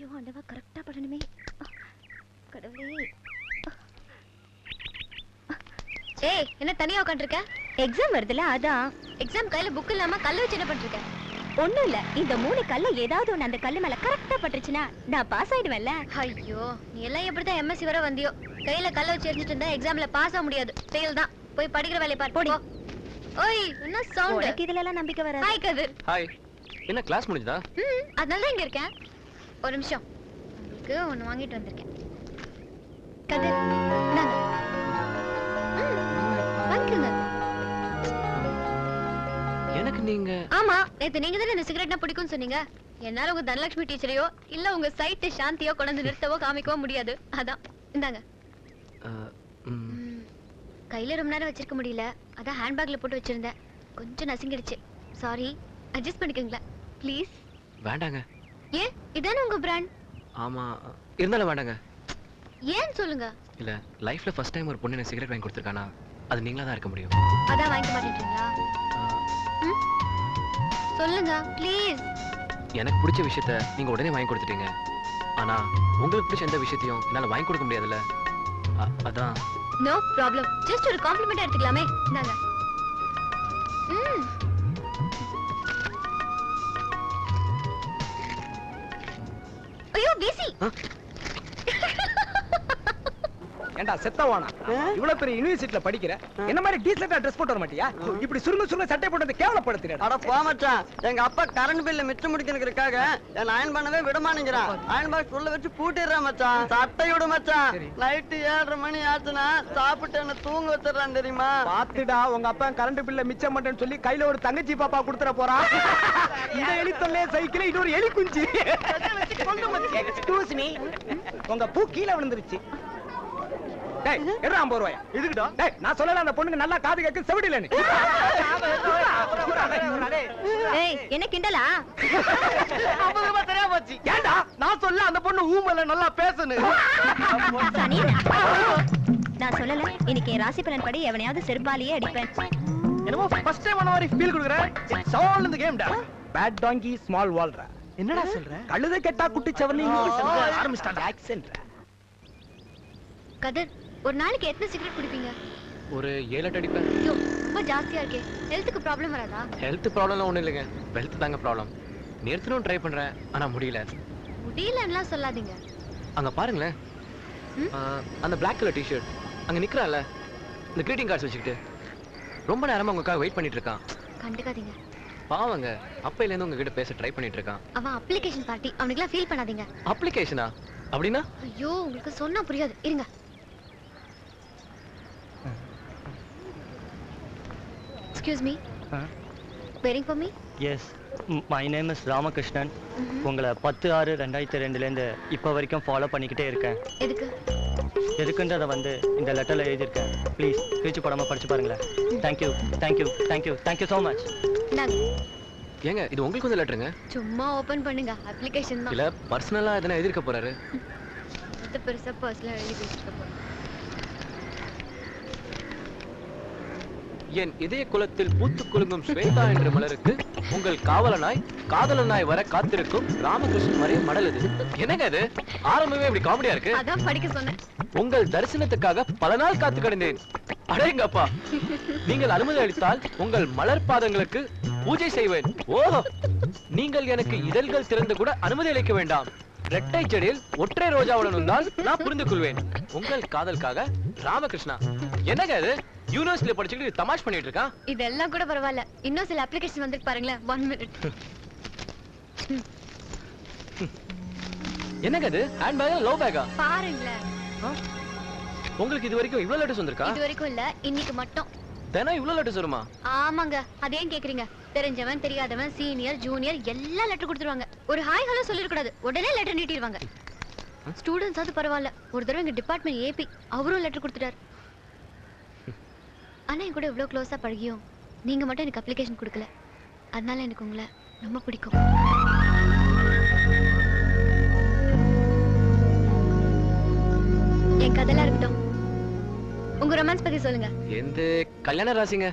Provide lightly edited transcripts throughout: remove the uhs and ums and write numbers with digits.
ஐயோ ஆண்டவா கரெக்டா பண்ணணுமே. கடவுளே. ஏய் என்ன தனியா உட்கார்ந்திருக்க? எக்ஸாம் வருதுல அதான். எக்ஸாம் கையில புக் இல்லாம கல்ல வச்சு என்ன பண்ணிருக்க? ஒண்ணும் இல்ல, இந்த 3 கல்ல ஏதாவது ஒண்ணு அந்த கல்லு மேல கரெக்டா பட்டுச்சுன்னா நான் பாஸ் ஆயிடுவேன்ல. ஐயோ நீ எல்லாம் எப்படிதான் எம்எஸ்சி வர வந்தியோ? கையில கல்ல வச்சு எரிஞ்சிட்டு இருந்தா எக்ஸாம்ல பாஸ் ஆக முடியாது, ஃபெயில் தான். போய் படிக்கிற வேலைய பாரு. போடி. ஓய் என்ன சவுண்ட்? உனக்கு இதுல எல்லாம் நம்பிக்கை வராது. ஹாய் கதிர். ஹாய். என்ன கிளாஸ் முடிஞ்சதா? அதனால தான் இங்க இருக்கேன். ஒரு நிமிஷம், உங்களுக்கு ஒன்னு வாங்கிட்டு வந்திருக்கேன். கதிர் நாங்க வாங்கிக்கோங்க. எனக்கு நீங்க ஆமா, நேத்து நீங்க தானே இந்த சிகரெட்னா பிடிக்கும்னு சொன்னீங்க. என்னால உங்க தனலட்சுமி டீச்சரையோ இல்ல உங்க சைட் சாந்தியோ கொண்டு நிறுத்தவோ காமிக்கவோ முடியாது. அதான் இந்தாங்க. கையில ரொம்ப நேரம் வச்சிருக்க முடியல, அதான் ஹேண்ட்பேக்ல போட்டு வச்சிருந்தேன். கொஞ்சம் நசுங்கிடுச்சு, சாரி. அட்ஜஸ்ட் பண்ணிக்கோங்களேன் ப்ளீஸ். வேண்டாங்க. ஏன்? இதானே உங்க பிராண்ட். ஆமா, இருந்தாலும் வேண்டாங்க. ஏன் சொல்லுங்க. இல்ல, லைஃப்ல ஃபர்ஸ்ட் டைம் ஒரு பொண்ணு எனக்கு சிகரெட் வாங்கி கொடுத்துருக்கானா, அது நீங்களா தான் இருக்க முடியும். அதான் வாங்கிக்க மாட்டேன்றீங்களா? சொல்லுங்க ப்ளீஸ். எனக்கு பிடிச்ச விஷயத்த நீங்க உடனே வாங்கி கொடுத்துட்டீங்க. ஆனா உங்களுக்கு பிடிச்ச எந்த விஷயத்தையும் என்னால வாங்கி கொடுக்க முடியாதுல்ல, அதான். நோ ப்ராப்ளம், ஜஸ்ட் ஒரு காம்ப்ளிமெண்ட் எடுத்துக்கலாமே. இந்தாங்க. ஐயோ பிசி. ஏண்டா செத்தவானா, இவ்வளவு பெரிய யுனிவர்சிட்டில படிக்கிற, என்ன மாதிரி டீசென்ட்டா ட்ரெஸ் போட்டு வர மாட்டியா? இப்படி சுருங்க சுருங்க சட்டை போட்டு கேவலப்படுத்துறடா. அட போ மச்சான், எங்க அப்பா கரண்ட் பில்ல மிச்சம் முடிக்கிறதுக்காக என்ன அயன் பண்ணவே விட மாட்டேங்கிறான். அயன் பாக்ஸ் உள்ள வச்சு பூட்டிடுறான் மச்சான். சட்டை விடு மச்சான். நைட்டு 7:30 மணி ஆச்சுன்னா சாப்பிட்டு என்ன தூங்க வச்சிடறான் தெரியுமா? பாத்துடா, உங்க அப்பா கரண்ட் பில்ல மிச்சம் பண்ணேன்னு சொல்லி கையில ஒரு தங்கச்சி பாப்பா கொடுத்துற போறான். இந்த எலி தொல்லைய சைக்கிள், இது ஒரு எலி குஞ்சு. எக்ஸ்கியூஸ் மீ, உங்க பூ கீழே விழுந்துருச்சு. டேய் எறா 50 ரூபாய். இதுக்குடா. டேய் நான் சொல்லல அந்த பொண்ணுக்கு நல்லா காது கேக்கு செவிடிலன்னு. ஏய் என்ன கிண்டலா? 50 ரூபாய் தெரியாம போச்சு. ஏண்டா நான் சொல்ல அந்த பொண்ணு ஊமல நல்லா பேசணும். சனி நான் சொல்லல, இன்னைக்கு ராசி பலன் படி எவனையாவது செருப்பாலேயே அடிப்பேன். என்னமோ ஃபர்ஸ்ட் டைம் ஆன மாதிரி ஃபீல் குடுக்குற. It's all in the game டா. பேட் டாங்கி ஸ்மால் வால்ரா. என்னடா சொல்ற? கழுதை கெட்டா குட்டி செவர்னி ஆரம்பிச்சிட்டாங்க ஆக்சென்ட். கதிர், ஒரு நாளைக்கு எத்தனை சிகரெட் குடிப்பீங்க? ஒரு 7-8 அடிப்பேன். ஐயோ ரொம்ப ஜாஸ்தியா இருக்கே. ஹெல்த்துக்கு ப்ராப்ளம் வராதா? ஹெல்த் ப்ராப்ளம்லாம் ஒண்ணும் இல்லைங்க, வெல்த் தாங்க ப்ராப்ளம். நிறுத்தணும் ட்ரை பண்றேன், ஆனா முடியல. முடியலன்னா சொல்லாதீங்க. அங்க பாருங்களேன், அந்த பிளாக் கலர் டிஷர்ட் அங்க நிக்கிறான்ல, இந்த கிரீட்டிங் கார்ட்ஸ் வச்சுக்கிட்டு ரொம்ப நேரமா உங்களுக்காக வெயிட் பண்ணிட்டு இருக்கான். கண்டுக்காதீங்க. பாவங்க, அப்பையில இருந்து உங்ககிட்ட பேச ட்ரை பண்ணிட்டு இருக்கான். அவன் அப்ளிகேஷன் பார்ட்டி, அவனுக்குலாம் ஃபீல் பண்ணாதீங்க. அப்ளிகேஷனா? அப்படின்னா? ஐயோ உங்களுக்கு சொன்னா புரியாது, இருங்க. Excuse me. Waiting for me? Yes. My name is Ramakrishnan. உங்களை 10/6/2002 இருந்து இப்போ வரைக்கும் ஃபாலோ பண்ணிக்கிட்டே இருக்கேன். எதுக்கு? எதுக்குன்றத இந்த லெட்டர்ல எழுதியிருக்கேன். ப்ளீஸ் கிழிச்சு போடாம படிச்சு பாருங்களேன். Thank you thank you thank you thank you so much. ஏங்க இது உங்களுக்கு வந்து லெட்டருங்க? சும்மா ஓபன் பண்ணுங்க, அப்ளிகேஷன் தான். இல்ல பர்சனலா எதனா எழுதிருக்க போறாரு. அது பெருசா பர்சனலா எழுதி பேசிட்டு போறேன். என் இதய குலத்தில் பூத்து குலுங்கும் ஸ்வேதா என்ற மலருக்கு உங்கள் காவலனாய் காதலனாய் வர காத்திருக்கும் ராமகிருஷ்ணன் மறைய மடல் இது. என்னங்க இது ஆரம்பமே இப்படி காமெடியா இருக்கு? அதான் படிக்க சொன்னேன். உங்கள் தரிசனத்துக்காக பல நாள் காத்து கிடந்தேன். அடேங்கப்பா, நீங்கள் அனுமதி அளித்தால் உங்கள் மலர் பாதங்களுக்கு பூஜை செய்வேன். ஓஹோ, நீங்கள் எனக்கு இதழ்கள் திறந்து கூட அனுமதி அளிக்க வேண்டாம். ரெட்டை செடியில் ஒற்றை ரோஜாவுடன் வந்தால் நான் புரிந்து கொள்வேன். உங்கள் காதலுக்காக ராமகிருஷ்ணா. என்னங்க இது யூனிவர்சிட்டியில படிச்சுக்கிட்டு தமாஷ் பண்ணிட்டு இருக்கான்? இதெல்லாம் கூட பரவாயில்ல, இன்னும் சில அப்ளிகேஷன் வந்துருக்கு பாருங்களேன். 1 minute. என்னங்க இது ஹேண்ட் பேக்கா லோ பேக்கா? பாருங்களேன். உங்களுக்கு இது வரைக்கும் இவ்வளவு லெட்டர்ஸ் வந்திருக்கா? இது வரைக்கும் இல்ல, இன்னைக்கு மட்டும். தினம் இவ்வளவு லெட்டர்ஸ் வருமா? ஆமாங்க, அதேன் கேக்குறீங்க. தெரிஞ்சவன் தெரியாதவன் சீனியர் ஜூனியர் எல்லாம் லெட்டர் கொடுத்துருவாங்க. ஒரு ஹாய் ஹலோ சொல்லிருக்கூடாது, உடனே லெட்டர் நீட்டிடுவாங்க. ஸ்டூடெண்ட்ஸ் அது பரவாயில்ல, ஒரு தடவை எங்க டிபார்ட்மெண்ட் ஏபி அவரும் லெட்டர் கொடுத்துட்டாரு. ஆனா என் கூட இவ்வளவு க்ளோஸா பழகியும் நீங்க மட்டும் எனக்கு அப்ளிகேஷன் கொடுக்கல. அதனால எனக்கு உங்களை ரொம்ப பிடிக்கும். என் கதையெல்லாம் இருக்கட்டும், உங்க ரொமான்ஸ் பத்தி சொல்லுங்க. எந்த கல்யாண ராசிங்க?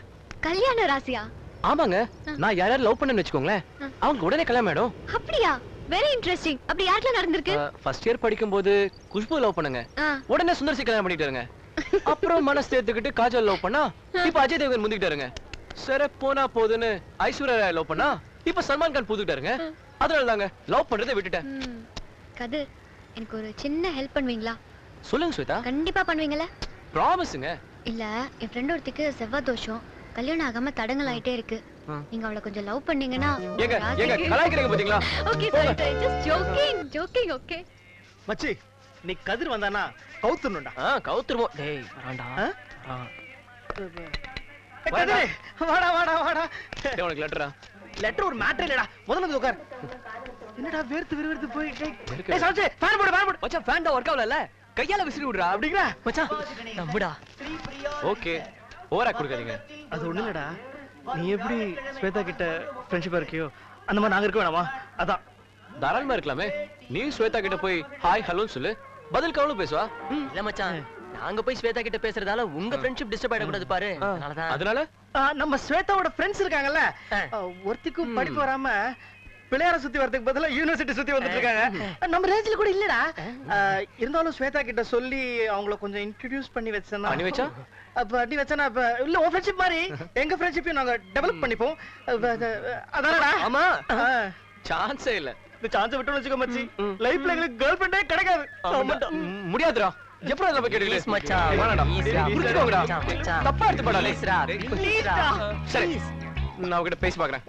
கல்யாண ராசியா? ஆமாங்க, நான் யாராவது லவ் பண்ணேன்னு வச்சுக்கோங்களேன், அவங்க உடனே கல்யாணம் ஆயிடும். அப்படியா? Very interesting. அப்படி யாருக்குலாம் நடந்திருக்கு? ஃபர்ஸ்ட் இயர் படிக்கும்போது குஷ்பு லவ் பண்ணுங்க. உடனே சுந்தர் கல்யாணம் பண்ணிட்டாருங்க. அப்புறம் மனசு தேர்த்துக்கிட்டு காஜல் லவ் பண்ணா இப்ப அஜய் தேவகன் முந்திக்கிட்டாருங்க. சரி போனா போதுன்னு ஐஸ்வர்யா லவ் பண்ணா இப்ப சல்மான் கான் புதுக்கிட்டாருங்க. அதனால தாங்க லவ் பண்றதை விட்டுட்டேன். கதிர், எனக்கு ஒரு சின்ன ஹெல்ப் பண்ணுவீங்களா? சொல்லுங்க ஸ்வேதா. கண்டிப்பா பண்ணுவீங்கல்ல? ப்ராமிஸ்ங்க. இல்ல, என் ஃப்ரெண்ட் ஒருத்திக்கு செவ்வாய் தோஷம், கல்யாணம் ஆகாம தடங்கல் ஆயிட்டே இருக்கு. நீங்க அவளை கொஞ்சம் லவ் பண்ணீங்கன்னா. ஏங்க ஏங்க கலாய்க்கிறீங்க பாத்தீங்களா? Okay sir, just joking. Okay மச்சி, நீ கதிர் வந்தானா கவுத்துறணும்டா. கவுத்துருவோம். டேய் வராண்டா. கதிர், வாடா வாடா வாடா. டேய் உனக்கு லெட்டரா? லெட்டர் ஒரு மேட்டர் இல்லடா. முதல்ல வந்து உட்கார். என்னடா வேர்த்து விறுவிறுத்து போய் டேய் சாச்சே, ஃபேன் போடு. மச்சான் ஃபேன் தான் வர்க் ஆவலல. கையால விசிறி விடுறா. அப்படிங்கடா மச்சான் நம்புடா. ஓகே ஓவரா கொடுக்காதீங்க. அது ஒண்ணு இல்லடா. நீ எப்படி ஸ்வேதா கிட்ட ஃப்ரெண்ட்ஷிப்பா இருக்கியோ அந்த மாதிரி நாங்க இருக்க வேணாமா? அதான் தாராளமா இருக்கலாமே. நீ ஸ்வேதா கிட்ட போய் ஹாய் ஹலோன்னு சொல்லு, பதில் கவலும் பேசுவா. இல்ல மச்சான், நாங்க போய் ஸ்வேதா கிட்ட பேசுறதால உங்க ஃப்ரெண்ட்ஷிப் டிஸ்டர்ப் ஆயிட கூடாது பாரு. அதனால நம்ம ஸ்வேதாவோட ஃப்ரெண்ட்ஸ் இருக்காங்கல்ல, ஒருத்திக்கும் படிப்பு வராம பிள்ளையார சுத்தி வரதுக்கு பதிலா யூனிவர்சிட்டி சுத்தி வந்துட்டு இருக்காங்க. நம்ம ரேஞ்சில கூட இல்லடா. இருந்தாலும் ஸ்வேதா கிட்ட சொல்லி அவங்கள கொஞ்சம் இன்ட்ரோடியூஸ் பண்ணி வச்சேன்னா. பண்ணி வச்சா அப்ப அடி வச்சனா அப்ப இல்ல உன் ஃப்ரெண்ட்ஷிப் மாதிரி எங்க ஃப்ரெண்ட்ஷிப்பையும் நாங்க டெவலப் பண்ணிப்போம். அதானடா. ஆமா சான்ஸே இல்ல. இந்த சான்ஸ் விட்டு வச்சுக்கோ மச்சி, லைஃப்ல எங்களுக்கு கேர்ள் ஃப்ரெண்டே கிடைக்காது. முடியாதுடா. எப்பறம் இதெல்லாம் போய் கேட்டீங்க மச்சான்? வேணாடா. புரிஞ்சுக்கோங்கடா. தப்பா எடுத்து போடாதே. சரி நான் உன்கிட்ட பேசி பார்க்கறேன்.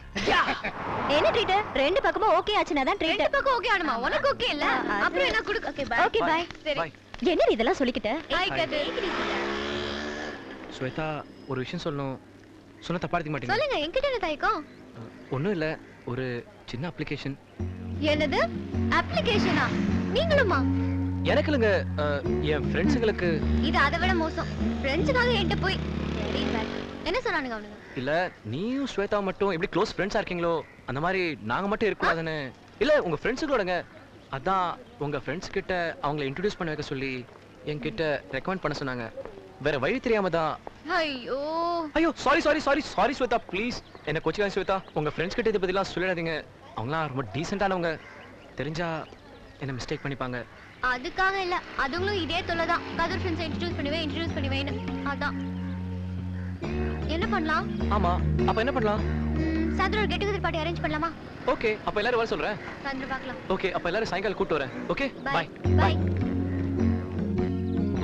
என்ன ட்ரீட்? ரெண்டு பக்கமும் ஓகே ஆச்சுனா தான் ட்ரீட். ரெண்டு பக்கம் ஓகே ஆனுமா? உனக்கு ஓகே இல்ல? அப்புறம் என்ன குடு. Okay bye. சரி. என்ன இதெல்லாம் சொல்லிக்கிட்ட? ஹாய் கதிர். ஸ்வேதா ஒரு விஷயம் சொல்லணும். சொன்னா தப்பா எடுத்துக்க மாட்டீங்க? சொல்லுங்க, என்கிட்ட என்ன தயக்கம்? ஒண்ணும் இல்ல, ஒரு சின்ன அப்ளிகேஷன். என்னது அப்ளிகேஷனா? நீங்களுமா? எனக்கு இல்லங்க, என் ஃப்ரெண்ட்ஸ்ங்களுக்கு. இது அதை விட மோசம். ஃப்ரெண்ட்ஸ்க்காக என்கிட்ட போய் வெரி பேட். என்ன சொன்னானுங்க அவனுங்க? இல்ல நீயும் ஸ்வேதா மட்டும் எப்படி க்ளோஸ் ஃப்ரெண்ட்ஸா இருக்கீங்களோ அந்த மாதிரி நாங்க மட்டும் இருக்கக்கூடாதுன்னு. இல்ல உங்க ஃப்ரெண்ட்ஸுங்களோடங்க. அதான் உங்க ஃப்ரெண்ட்ஸ் கிட்ட அவங்களை இன்ட்ரோடியூஸ் பண்ண வைக்க சொல்லி என்கிட்ட ரெக்கமெண்ட் பண்ண சொன்னாங்க. வேற வழி தெரியாம தான். ஐயோ சாரி ஸ்வேதா, ப்ளீஸ் என்ன கோச்சிக்காதீங்க ஸ்வேதா. உங்க ஃப்ரெண்ட்ஸ் கிட்ட இதை பத்திலாம் சொல்லிடாதீங்க. அவங்களாம் ரொம்ப டீசென்ட்டானவங்க. தெரிஞ்சா என்ன மிஸ்டேக் பண்ணிப்பாங்க. அதுக்காக இல்ல, அதுங்களும் இதே தொல்லைதான். கதிர் ஃப்ரெண்ட்ஸ் இன்ட்ரோடியூஸ் பண்ணுவேன்னு. அதான் என்ன பண்ணலாம்? ஆமா, அப்ப என்ன பண்ணலாம்? சாயந்தரம் ஒரு கெட் டுகெதர் பார்ட்டி அரேஞ்ச் பண்ணலாமா? ஓகே, அப்ப எல்லாரும் வர சொல்றேன். சாயந்தரம் பார்க்கலாம். ஓகே, அப்ப எல்லாரும் சாயங்காலம் கூட்டி வரேன். Okay bye. பை.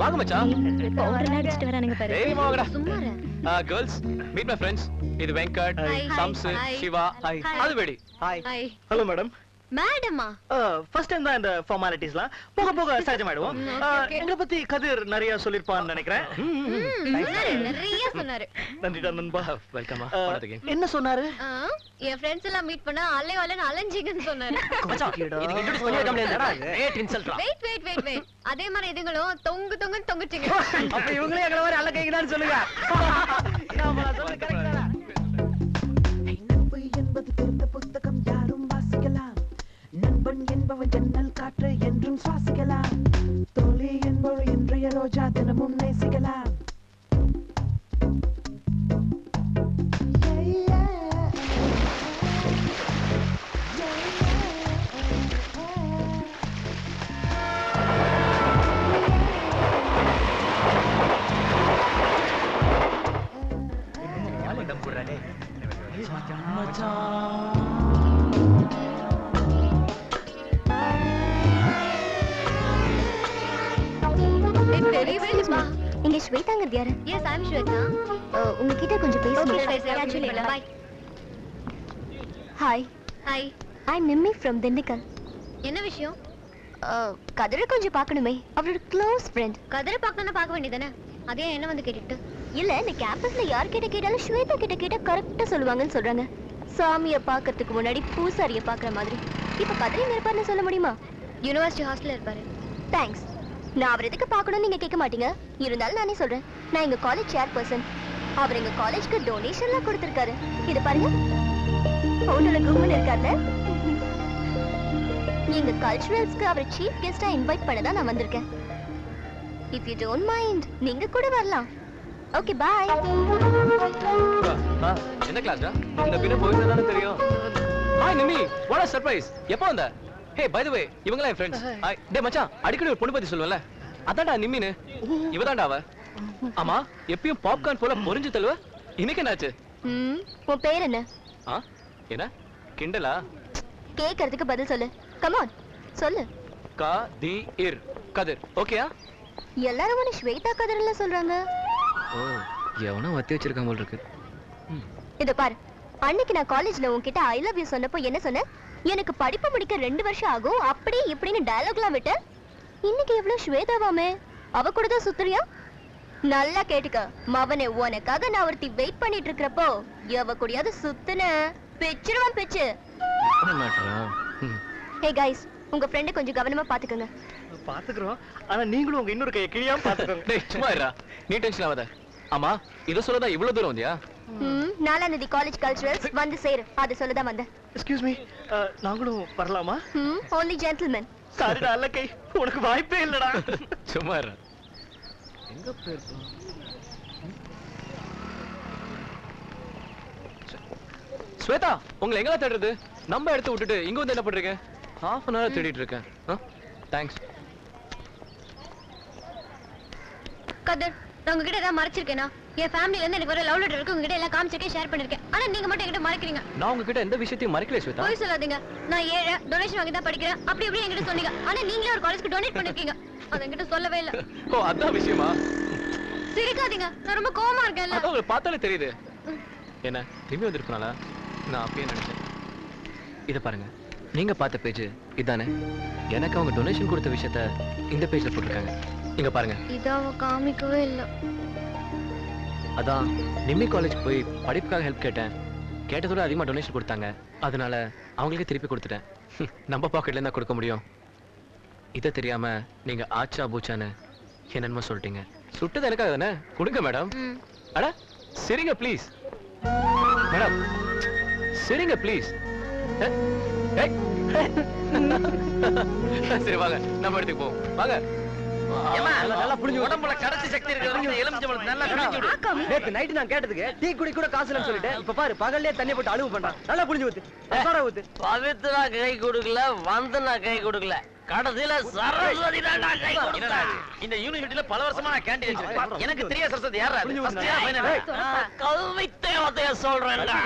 வாங்க மச்சான். பவுடர் அடிச்சிட்டு வரானுங்க பாரு. ஏய் வாங்கடா. சும்மா இரு. Girls meet my friends. இது வெங்கட், சம்சு, சிவா, அதுவேடி. ஹாய். ஹாய். Hello madam. மேடமா? ஃபர்ஸ்ட் டைம் தான் இந்த ஃபார்மாலிட்டிஸ்லாம் போக போக சகஜமாயிடுவோம். எங்களை பத்தி கதிர் நிறைய சொல்லிருப்பான்னு நினைக்கிறேன். நிறைய சொன்னாரு. நன்றிடா நண்பா. வெல்கம். என்ன சொன்னாரு? என் ஃப்ரெண்ட்ஸ் எல்லாம் மீட் பண்ணா அலைவாலன்னு அலைஞ்சிங்கன்னு சொன்னாரு. மச்சான் இதுக்கு இன்ட்ரோடியூஸ் பண்ணி வைக்க முடியாதுடா. ரேட் இன்சல்ட்ரா. வெயிட். அதே மாதிரி இதுங்களும் தொங்குன்னு தொங்குச்சிங்க. அப்ப இவங்களே எங்களை மாதிரி அல்ல கைங்கடான்னு சொல்லுங்க. நாம சொல்ல கரெக்ட்டா? என்பது தெரிந்த புத்தகம் யாரும் வாசிக்கலாம். நண்பன் என்பவன் ஜன்னல் காற்று என்றும் சுவாசிக்கலாம். தோழி என்பவள் இன்றைய ரோஜா தினமும் நேசிக்கலாம். இங்க ஸ்வேதாங்கிறது யாரு? Yes I am Swetha. உங்ககிட்ட கொஞ்சம் பேசணும். Actually, bye. Hi. Hi. I Mimmi from Dindigul. என்ன விஷயம்? கதிரை கொஞ்சம் பார்க்கணுமே. அவரோட க்ளோஸ் ஃப்ரெண்ட். கதிரை பார்க்கணும்னா பார்க்க வேண்டியதானே? அதே என்ன வந்து கேட்டுட்டு? இல்ல இந்த கேம்பஸ்ல யார் கிட்ட கேட்டாலும் ஸ்வேதா கிட்ட கேட்டா கரெக்டா சொல்லுவாங்கன்னு சொல்றாங்க. சாமிய பார்க்கிறதுக்கு முன்னாடி பூசாரிய பார்க்குற மாதிரி. இப்ப கதிரை இருப்பாருன்னு சொல்ல முடியுமா? யூனிவர்சிட்டி ஹாஸ்டல்ல இருப்பாரு. தேங்க்ஸ். நான் அவர் எதுக்கு பார்க்கணும்னு நீங்க கேட்க மாட்டீங்க. இருந்தாலும் நானே சொல்றேன். நான் எங்க காலேஜ் சேர்பர்சன். அவர் எங்க காலேஜ்க்கு டொனேஷன்லாம் கொடுத்திருக்காரு. இது பாருங்க. போட்டோல கும்மன் இருக்கார்ல. எங்க கல்ச்சுரல்ஸ்க்கு அவர் சீஃப் கெஸ்டா இன்வைட் பண்ண தான் நான் வந்திருக்கேன். இஃப் யூ டோன்ட் மைண்ட் நீங்க கூட வரலாம். Okay bye. என்ன கிளாஸ்டா? இந்த பின்ன போயிட்டதானே தெரியும். Hi Nimi, what a surprise. எப்போ வந்த? ஹே பை தி வே இவங்கலாம் என் ஃப்ரெண்ட்ஸ் டேய் மச்சான் அடிக்கடி ஒரு பொண்ணு பத்தி சொல்லுவல அதான்டா நிம்மினு இவதான்டா அவ ஆமா எப்பயும் பாப்கார்ன் போல பொரிஞ்சு தள்ளுவ இன்னைக்கு என்னாச்சு உன் பேர் என்ன என்ன கிண்டலா கேக்குறதுக்கு பதில் சொல்லு கம் ஆன் சொல்லு கதிர் கதிர் ஓகேயா எல்லாரும் உன்னை ஸ்வேதா கதிர்ல சொல்றாங்க ஓ எவனோ வத்தி வச்சிருக்கான் போல இருக்கு இத பாரு அன்னைக்கு நான் காலேஜ்ல உன்கிட்ட ஐ லவ் யூ சொன்னப்போ என்ன சொன்ன எனக்கு படிப்பு முடிக்க 2 வருஷம் ஆகும் அப்படி இப்படின்னு டயலாக்லாம் விட்ட இன்னைக்கு எவ்வளவு ஸ்வேதாவாமே அவ கூட தான் சுத்துறியா நல்லா கேட்டுக்க மவனே உனக்காக நான் ஒருத்தி வெயிட் பண்ணிட்டு இருக்கிறப்போ எவ கூடயாவது சுத்துன பிச்சிருவான் பிச்சு ஹே கைஸ் உங்க ஃப்ரெண்ட் கொஞ்சம் கவனமா பாத்துக்கங்க பாத்துக்கிறோம் ஆனா நீங்களும் உங்க இன்னொரு கையை கிழியாம பாத்துக்கோங்க டேய் சும்மா இருடா நீ டென்ஷன் ஆகாத ஆமா இத சொல்லதா இவ்வளவு தூரம் வந்தியா 4ஆம் தேதி காலேஜ் கல்ச்சுரல்ஸ் வந்து சேரு அது சொல்லதான் வந்தேன் எக்ஸ்கியூஸ் மீ நாங்களும் வரலாமா only gentlemen சாரிடா அல்ல கை உனக்கு வாய்ப்பே இல்லடா சும்மா இரு எங்க போயிருக்கோம் ஸ்வேதா உங்களை எங்க தேடுறது நம்ம எடுத்து விட்டுட்டு இங்க வந்து என்ன பண்றீங்க half an hour தேடிட்டு இருக்கேன் தேங்க்ஸ் கதர் நான் உங்ககிட்ட ஏதாவது மறைச்சிருக்கேனா என் ஃபேமிலில இருந்து எனக்கு ஒரு லவ் லெட்டர் இருக்கு உங்ககிட்ட எல்லாம் காமிச்சிருக்கேன் ஷேர் பண்ணிருக்கேன் ஆனா நீங்க மட்டும் என்கிட்ட மறைக்கிறீங்க நான் உங்ககிட்ட எந்த விஷயத்தையும் மறைக்கல ஸ்வேதா போய் சொல்லாதீங்க நான் ஏழை டொனேஷன் வாங்கி தான் படிக்கிறேன் அப்படி இப்படி என்கிட்ட சொன்னீங்க ஆனா நீங்களே ஒரு காலேஜ்க்கு டொனேட் பண்ணிருக்கீங்க அது என்கிட்ட சொல்லவே இல்ல ஓ அதான் விஷயமா சிரிக்காதீங்க நான் ரொம்ப கோவமா இருக்கேன்ல அதான் உங்களுக்கு பார்த்தாலே தெரியுது என்ன திரும்பி வந்திருக்கனால நான் அப்பயே நினைச்சேன் இத பாருங்க நீங்க பார்த்த பேஜ் இதானே எனக்கு அவங்க டொனேஷன் கொடுத்த விஷயத்த இந்த பேஜ்ல போட்டிருக்காங்க இங்க பாருங்க இத அவ காமிக்கவே இல்ல அதான் நிம்மி காலேஜ் போய் படிப்புக்காக ஹெல்ப் கேட்டேன் கேட்டதோட அதிகமா டொனேஷன் கொடுத்தாங்க அதனால அவங்களுக்கே திருப்பி கொடுத்துட்டேன் நம்ம பாக்கெட்ல இருந்தா கொடுக்க முடியும் இத தெரியாம நீங்க ஆச்சா பூச்சான்னு என்னென்னமோ சொல்லிட்டீங்க சுட்டது எனக்காக தானே கொடுங்க மேடம் அட சரிங்க ப்ளீஸ் மேடம் சரிங்க ப்ளீஸ் சரி வாங்க நம்ம இடத்துக்கு போவோம் வாங்க நல்லா புரிஞ்சு உடம்புல கடைசி சக்தி இருக்கு எலுமிச்சம்பழம் நல்லா புரிஞ்சு நேத்து நைட் நான் கேட்டதுக்கு டீ குடி கூட காசு இல்லன்னு சொல்லிட்டேன் இப்ப பாரு பகல்லே தண்ணி போட்டு அழுவு பண்றான் நல்லா புரிஞ்சு ஊத்து சோடா ஊத்து பவித்ரா கை கொடுக்கல வந்தனா கை கொடுக்கல கடைசியில சரஸ்வதி தான் கை கொடுத்தா இந்த யூனிவர்சிட்டில பல வருஷமா நான் கேண்டீன் வச்சிருக்கேன் எனக்கு தெரிய சரஸ்வதி யாரா கல்வி தேவதைய சொல்றேன்டா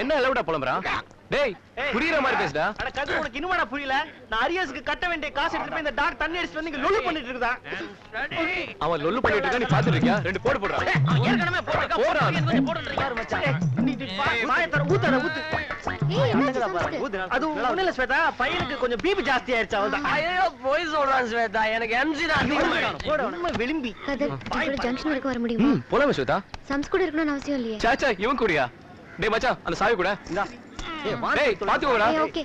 என்ன அளவுடா புலம்புறான் டேய் புரியுற மாதிரி பேசுடா அட கது உனக்கு இன்னுமா புரியல நான் அரியஸ்க்கு கட்ட வேண்டிய காசு எடுத்து போய் இந்த டாக் தண்ணி அடிச்சு வந்து இங்க லொல்லு பண்ணிட்டு இருக்கா அவன் லொல்லு பண்ணிட்டு இருக்கா நீ பாத்துட்டு இருக்கியா ரெண்டு போடு போடுறான் ஏற்கனவே போடுறா கொஞ்சம் போடுறீங்க மச்சான் நீ மாய தர ஊத்தற ஊத்து அது ஒண்ணு இல்ல ஸ்வேதா பையனுக்கு கொஞ்சம் பிபி ஜாஸ்தி ஆயிருச்சு அவதான் ஐயோ போய் சொல்றான் ஸ்வேதா எனக்கு எம்சி தான் அதிகமா போட உண்மை விளிம்பி கதர் இதோட ஜங்ஷன் வரைக்கும் வர முடியுமா போலாமே ஸ்வேதா சம்ஸ் கூட இருக்கணும்னு அவசியம் இல்லையே சாச்சா இவன் கூடயா டேய் மச்சான் அந்த சாவி கூட இந்தா டேய் பாத்துக்கோடா ஓகே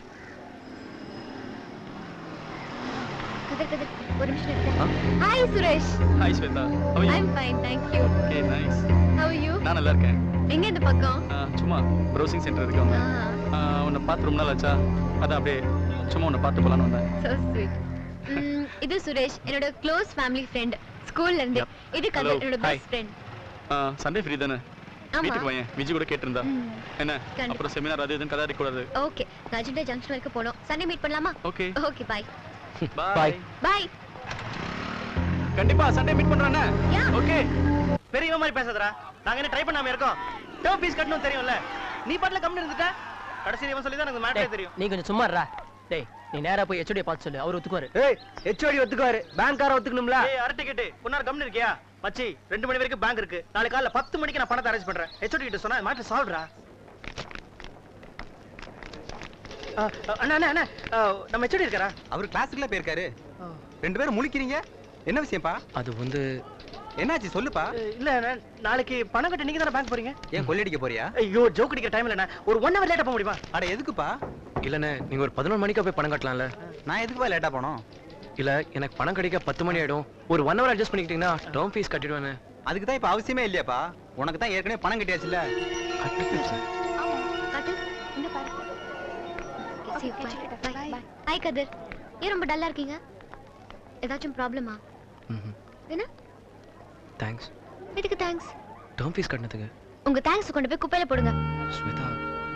கதர் கதர் ஒரு நிமிஷம் இருங்க hi Suresh hi Shweta I am fine thank you okay nice how are you நான் நல்லா இருக்கேன் எங்க இந்த பக்கம் சும்மா ப்ரௌசிங் சென்டர் இருக்கு வந்தேன் உன்னை பார்த்து ரொம்ப நாள் ஆச்சா அதான் அப்படியே சும்மா உன்னை பார்த்து போலான்னு வந்தேன் so sweet இது சுரேஷ் என்னோட க்ளோஸ் ஃபேமிலி ஃப்ரெண்ட் ஸ்கூல்ல இருந்து இது கதர் என்னோட பெஸ்ட் ஃப்ரெண்ட் சண்டே ஃப்ரீ தானே வீட்டுக்கு வாங்க விஜி கூட கேட்டிருந்தா என்ன கண்டிப்பா. அப்புறம் செமினார் அது இதுன்னு கதை கூடாது ஓகே ராஜிண்டே ஜங்ஷன் வரைக்கும் போறோம் சண்டே மீட் பண்ணலாமா okay okay bye bye bye கண்டிப்பா சண்டே மீட் பண்றானே Yeah. ஓகே பெரிய மாதிரி பேசாதடா நாங்க என்ன ட்ரை பண்ணாம இருக்கோம் டேர்ம் ஃபீஸ் கட்டணும் தெரியும்ல நீ பாட்டுல கம்மி இருந்துட்ட கடைசி இவன் சொல்லி தான் எனக்கு மேட்டரே தெரியும் நீ கொஞ்சம் சும்மா இருடா டேய் நீ நேரா போய் ஹெச்ஓடி பார்த்து சொல்லு அவர் ஒத்துக்குவாரு ஏய் ஹெச்ஓடி ஒத்துக்குவாரு பேங்க்கார ஒத்துக்கணும்ல ஏய் அரட்டை கேட்டு பொன்னார் கம்மி இருக்கியா மச்சி 2 மணி வரைக்கும் பேங்க் இருக்கு நாளை காலைல 10 மணிக்கு நான் பணத்தை அரேஞ்ச் பண்றேன் ஹெச்ஓடி கிட்ட சொன்னா மேட்டர் சால்வ்டா அண்ணா அண்ணா அண்ணா நம்ம ஹெச்ஓடி இருக்காரா அவர் கிளாஸுக்குள்ள போயிருக்காரு ரெண்டு பேரும் முழிக்கிறீங்க என்ன விஷயம்ப்பா அது வந்து என்னாச்சு சொல்லுப்பா இல்ல நாளைக்கு பணம் கட்ட நீங்க தானே பேங்க் போறீங்க ஏன் கொள்ளடிக்க போறியா ஐயோ ஜோக் அடிக்கிற டைம்ல நான் ஒரு 1 hour லேட்டா போக முடியுமா அட எதுக்குப்பா இல்லண்ணே நீங்க ஒரு 11 மணிக்கா போய் பணம் கட்டலாம்ல நான் எதுக்குப்பா லேட்டா போனோம் இல்ல எனக்கு பணம் கிடைக்க 10 மணி ஆயிடும் ஒரு 1 hour அட்ஜஸ்ட் பண்ணிக்கிட்டீங்கன்னா டேர்ம் ஃபீஸ் கட்டிடுவேனே அதுக்கு தான் இப்ப அவசியமே இல்லையாப்பா உனக்கு தான் ஏற்கனவே பணம் கட்டியாச்சுல்ல கட்டு இந்த பாரு see you bye bye hi கதர் ஏன் ரொம்ப டல்லா இருக்கீங்க ஏதாச்சும் ப்ராப்ளமா என்ன தேங்க்ஸ் எதுக்கு தேங்க்ஸ் டேர்ம் ஃபீஸ் கட்டினதுக்கு உங்க தேங்க்ஸ் கொண்டு போய் குப்பையில போடுங்க ஸ்வேதா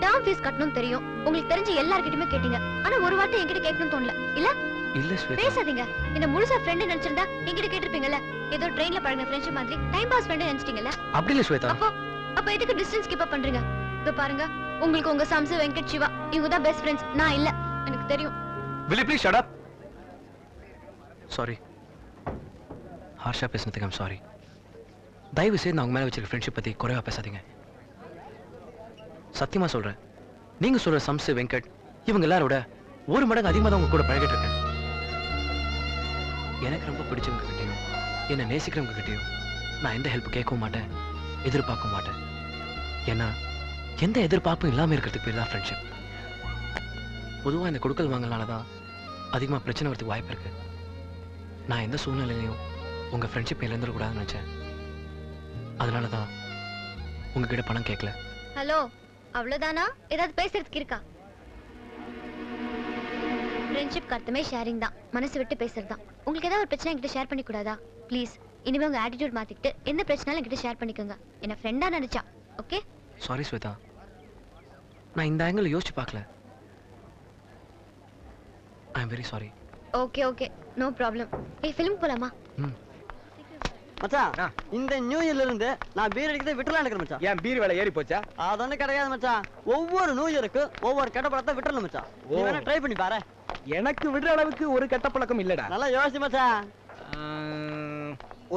டேர்ம் ஃபீஸ் கட்டணும் தெரியும். உங்களுக்கு தெரிஞ்ச எல்லார்கிட்டயுமே கேட்டீங்க. ஆனா ஒரு வார்த்தை என்கிட்ட கேட்கணும்னு தோணல. இல்ல? இல்ல ஸ்வேதா. பேசாதீங்க. என்ன முழுசா ஃப்ரெண்ட் நினைச்சிருந்தா என்கிட்ட கேட்டிருப்பீங்கல்ல. ஏதோ ட்ரெயின்ல பழகுன ஃப்ரெண்ட்ஷிப் மாதிரி டைம் பாஸ் ஃப்ரெண்ட் நினைச்சிட்டீங்கல்ல. அப்படி இல்ல ஸ்வேதா. அப்ப எதுக்கு டிஸ்டன்ஸ் கீப் அப் பண்றீங்க? இதோ பாருங்க, உங்களுக்கு உங்க சம்சு, வெங்கட், சிவா இவங்க தான் பெஸ்ட் ஃப்ரெண்ட்ஸ். நான் இல்ல. எனக்கு தெரியும். Will you please shut up? Sorry. ஹார்ஷா பேசுனதுக்கு I'm sorry. தயவு செய்து நான் உங்க மேல வச்சிருக்க ஃப்ரெண்ட்ஷிப் பத்தி குறைவா பேசாதீங்க. சத்தியமா சொல்றேன். நீங்க சொல்ற சம்சு, வெங்கட் இவங்க எல்லாரோட ஒரு மடங்கு அதிகமா தான் உங்க கூட பழகிட்டு இருக்கேன். எனக்கு ரொம்ப பிடிச்சவங்க கிட்டயும் என்ன நேசிக்கிறவங்க கிட்டயும் நான் எந்த ஹெல்ப் கேட்கவும் மாட்டேன், எதிர்பார்க்கவும் மாட்டேன். ஏன்னா எந்த எதிர்பார்ப்பும் இல்லாம இருக்கிறதுக்கு பேர் தான் ஃப்ரெண்ட்ஷிப். பொதுவா இந்த கொடுக்கல் வாங்கலால தான் அதிகமா பிரச்சனை வரதுக்கு வாய்ப்பு இருக்கு. நான் எந்த சூழ்நிலையிலையும் உங்க ஃப்ரெண்ட்ஷிப் இழந்துடக்கூடாதுன்னு நினைச்சேன். அதனாலதான் உங்ககிட்ட பணம் கேட்கல. ஹலோ, அவ்வளவுதானா? ஏதாவது பேசுறதுக்கு இருக்கா? ஃப்ரெண்ட்ஷிப் அர்த்தமே ஷேரிங் தான். மனசு விட்டு பேசுறது தான். உங்களுக்கு ஏதாவது ஒரு பிரச்சனை என்கிட்ட ஷேர் பண்ணி கூடாதா? ப்ளீஸ் இனிமே உங்க ஆட்டிடியூட் மாத்திக்கிட்டு என்ன பிரச்சனையும் என்கிட்ட ஷேர் பண்ணிக்கோங்க. என்ன ஃப்ரெண்டா நினைச்சா ஓகே? சாரி ஸ்வேதா, நான் இந்த ஆங்கிள் யோசிச்சு பார்க்கல. I am very sorry. Okay okay, no problem. ஏய் ஃபிலிம் போலாமா? மச்சான், இந்த நியூ இயர்ல இருந்து நான் பீர் அடிக்கிறத விட்டுலாம் நினைக்கிறேன் மச்சான். ஏன் பீர் விலை ஏறி போச்சா? அதொன்னு கிடையாது மச்சான். ஒவ்வொரு நியூ இயருக்கு ஒவ்வொரு கெட்ட பழத்தை விட்டுறணும் மச்சான். நீ வேணா ட்ரை பண்ணி பாரு. எனக்கு விடுற அளவுக்கு ஒரு கெட்ட பழக்கம் இல்லடா. நல்லா யோசி மச்சான்.